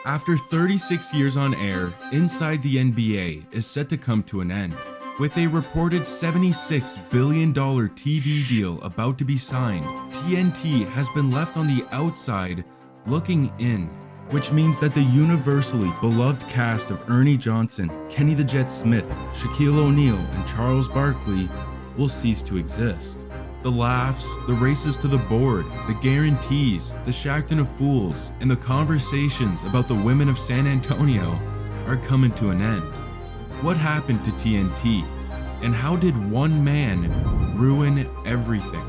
After 36 years on air, Inside the NBA is set to come to an end, with a reported $76 billion TV deal about to be signed. TNT has been left on the outside looking in, which means that the universally beloved cast of Ernie Johnson, Kenny the Jet Smith, Shaquille O'Neal, and Charles Barkley will cease to exist. The laughs, the races to the board, the guarantees, the Shaqtin' of Fools, and the conversations about the women of San Antonio are coming to an end. What happened to TNT? And how did one man ruin everything?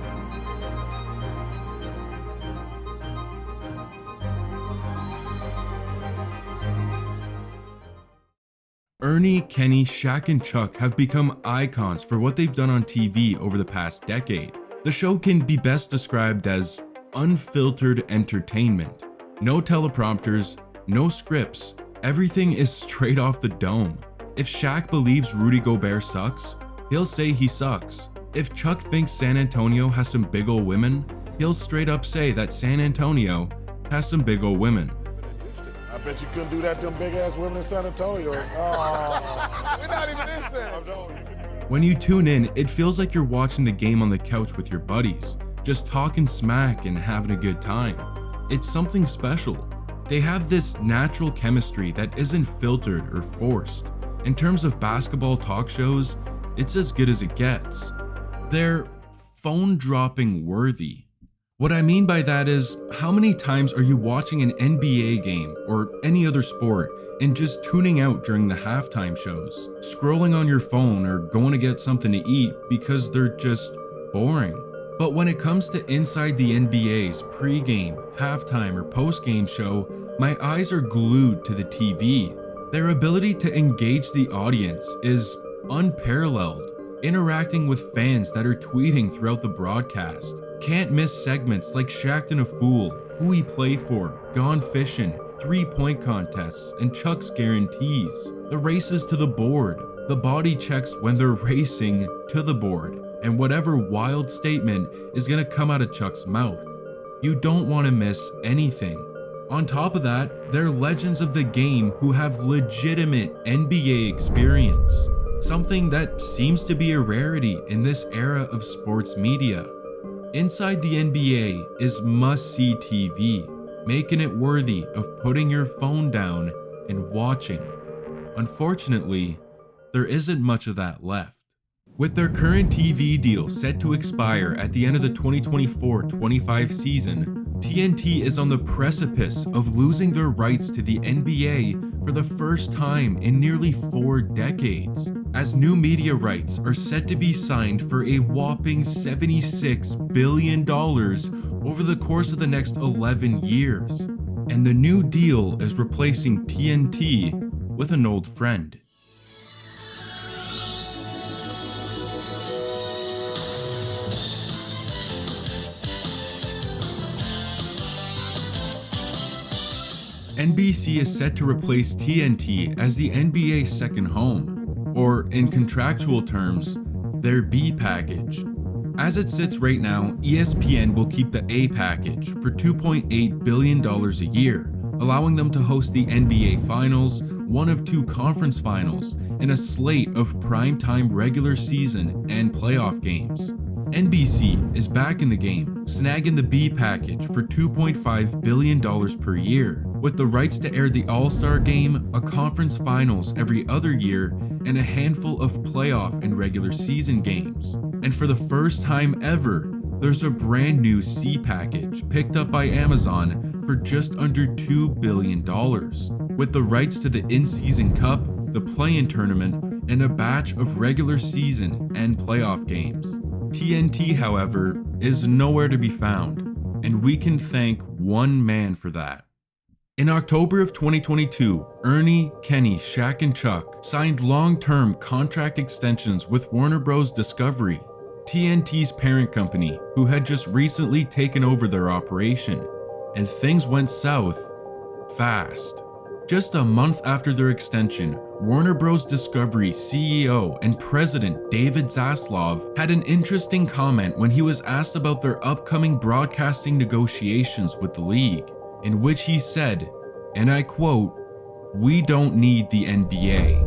Ernie, Kenny, Shaq, and Chuck have become icons for what they've done on TV over the past decade. The show can be best described as unfiltered entertainment. No teleprompters, no scripts, everything is straight off the dome. If Shaq believes Rudy Gobert sucks, he'll say he sucks. If Chuck thinks San Antonio has some big ol' women, he'll straight up say that San Antonio has some big ol' women. I bet you couldn't do that to them big ass women in San Antonio. Oh, we're not even in San Antonio. When you tune in, it feels like you're watching the game on the couch with your buddies, just talking smack and having a good time. It's something special. They have this natural chemistry that isn't filtered or forced. In terms of basketball talk shows, it's as good as it gets. They're phone-dropping worthy. What I mean by that is, how many times are you watching an NBA game or any other sport and just tuning out during the halftime shows, scrolling on your phone or going to get something to eat because they're just boring? But when it comes to Inside the NBA's pre-game, halftime, or post-game show, my eyes are glued to the TV. Their ability to engage the audience is unparalleled, interacting with fans that are tweeting throughout the broadcast. Can't miss segments like Shaqtin' a Fool, Who We Play For, Gone Fishin', 3-point contests, and Chuck's Guarantees. The races to the board, the body checks when they're racing to the board, and whatever wild statement is gonna come out of Chuck's mouth. You don't want to miss anything. On top of that, they're legends of the game who have legitimate NBA experience, something that seems to be a rarity in this era of sports media. Inside the NBA is must-see TV, making it worthy of putting your phone down and watching. Unfortunately, there isn't much of that left. With their current TV deal set to expire at the end of the 2024-25 season, TNT is on the precipice of losing their rights to the NBA for the first time in nearly 4 decades, as new media rights are set to be signed for a whopping $76 billion over the course of the next 11 years. And the new deal is replacing TNT with an old friend. NBC is set to replace TNT as the NBA's second home, or in contractual terms, their B package. As it sits right now, ESPN will keep the A package for $2.8 billion a year, allowing them to host the NBA Finals, one of 2 conference finals, and a slate of primetime regular season and playoff games. NBC is back in the game, snagging the B package for $2.5 billion per year, with the rights to air the All-Star Game, a conference finals every other year, and a handful of playoff and regular season games. And for the first time ever, there's a brand new C package picked up by Amazon for just under $2 billion, with the rights to the in-season cup, the play-in tournament, and a batch of regular season and playoff games. TNT, however, is nowhere to be found, and we can thank one man for that. In October of 2022, Ernie, Kenny, Shaq, and Chuck signed long-term contract extensions with Warner Bros. Discovery, TNT's parent company, who had just recently taken over their operation, and things went south fast. Just a month after their extension, Warner Bros. Discovery CEO and President David Zaslav had an interesting comment when he was asked about their upcoming broadcasting negotiations with the league, in which he said, and I quote, "We don't need the NBA."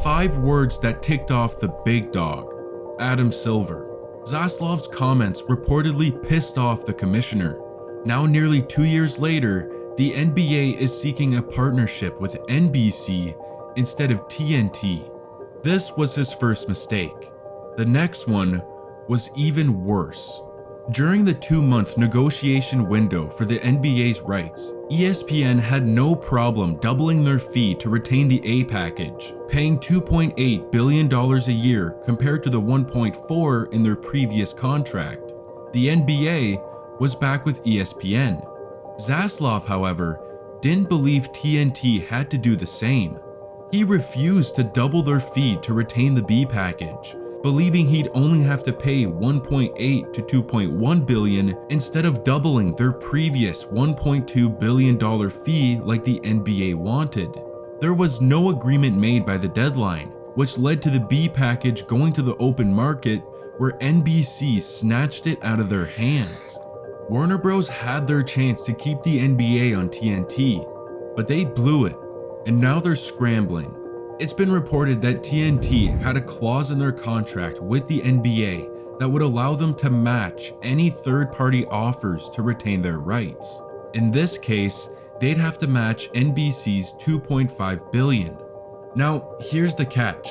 5 words that ticked off the big dog, Adam Silver. Zaslav's comments reportedly pissed off the commissioner. Now nearly 2 years later, the NBA is seeking a partnership with NBC instead of TNT. This was his first mistake. The next one was even worse. During the 2-month negotiation window for the NBA's rights, ESPN had no problem doubling their fee to retain the A package, paying $2.8 billion a year compared to the $1.4 in their previous contract. The NBA was back with ESPN. Zaslav, however, didn't believe TNT had to do the same. He refused to double their fee to retain the B package, believing he'd only have to pay $1.8 to $2.1 billion instead of doubling their previous $1.2 billion fee like the NBA wanted. There was no agreement made by the deadline, which led to the B package going to the open market where NBC snatched it out of their hands. Warner Bros. Had their chance to keep the NBA on TNT, but they blew it, and now they're scrambling. It's been reported that TNT had a clause in their contract with the NBA that would allow them to match any third-party offers to retain their rights. In this case, they'd have to match NBC's $2.5 billion. Now, here's the catch.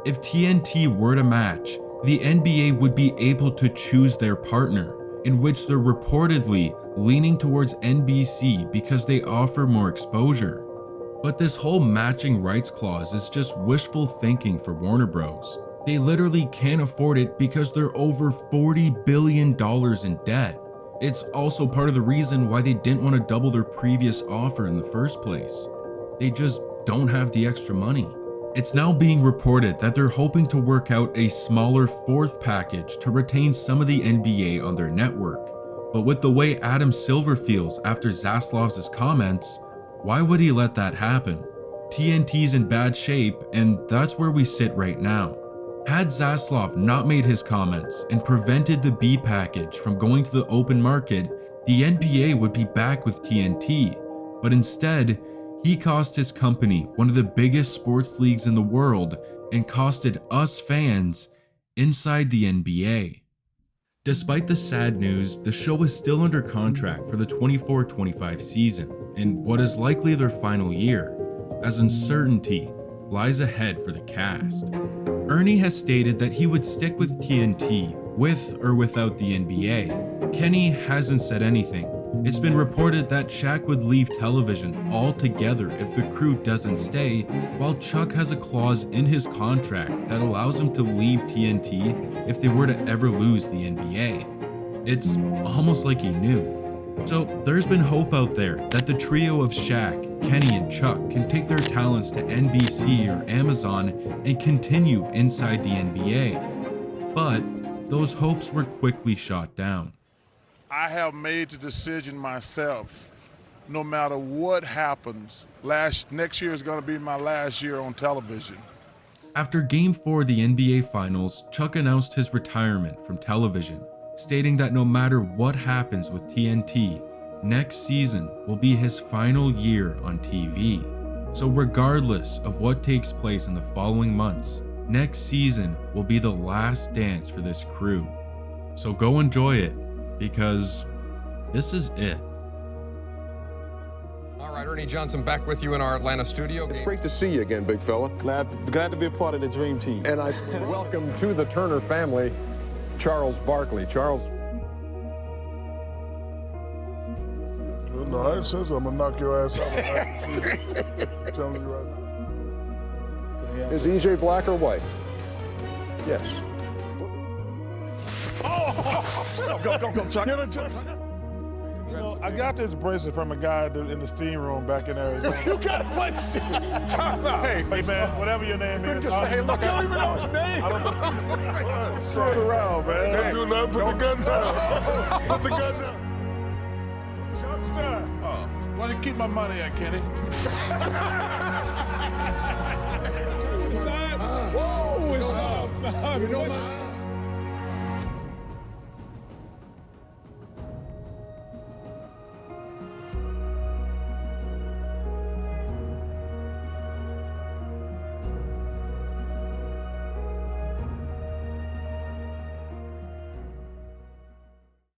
If TNT were to match, the NBA would be able to choose their partner, in which they're reportedly leaning towards NBC because they offer more exposure. But this whole matching rights clause is just wishful thinking for Warner Bros. They literally can't afford it because they're over $40 billion in debt. It's also part of the reason why they didn't want to double their previous offer in the first place. They just don't have the extra money. It's now being reported that they're hoping to work out a smaller 4th package to retain some of the NBA on their network. But with the way Adam Silver feels after Zaslav's comments, why would he let that happen? TNT's in bad shape, and that's where we sit right now. Had Zaslav not made his comments and prevented the B package from going to the open market, the NBA would be back with TNT, but instead, he cost his company one of the biggest sports leagues in the world and costed us fans inside the NBA. Despite the sad news, the show is still under contract for the 24-25 season, in what is likely their final year, as uncertainty lies ahead for the cast. Ernie has stated that he would stick with TNT with or without the NBA. Kenny hasn't said anything. It's been reported that Shaq would leave television altogether if the crew doesn't stay, while Chuck has a clause in his contract that allows him to leave TNT if they were to ever lose the NBA. It's almost like he knew. So there's been hope out there that the trio of Shaq, Kenny, and Chuck can take their talents to NBC or Amazon and continue inside the NBA. But those hopes were quickly shot down. I have made the decision myself, no matter what happens, next year is going to be my last year on television. After Game 4 of the NBA Finals, Chuck announced his retirement from television, stating that no matter what happens with TNT, next season will be his final year on TV. So regardless of what takes place in the following months, next season will be the last dance for this crew. So go enjoy it, because this is it. All right, Ernie Johnson back with you in our Atlanta studio. It's great to see you again, big fella. Glad to be a part of the dream team. And I welcome to the Turner family, Charles Barkley. Charles. No, I ain't said so. I'm going to knock your ass out. I'm telling you right now. Is EJ black or white? Yes. Go, Chuck. You know, I got this bracelet from a guy in the steam room back in Arizona. You got what? Talk about. Hey, man, whatever your name is. Hey, look, I don't even know his name. Throw it around, man. Hey, do nothing. Put the gun down. Put the gun down. Chuckster. Why do you keep my money at, Kenny?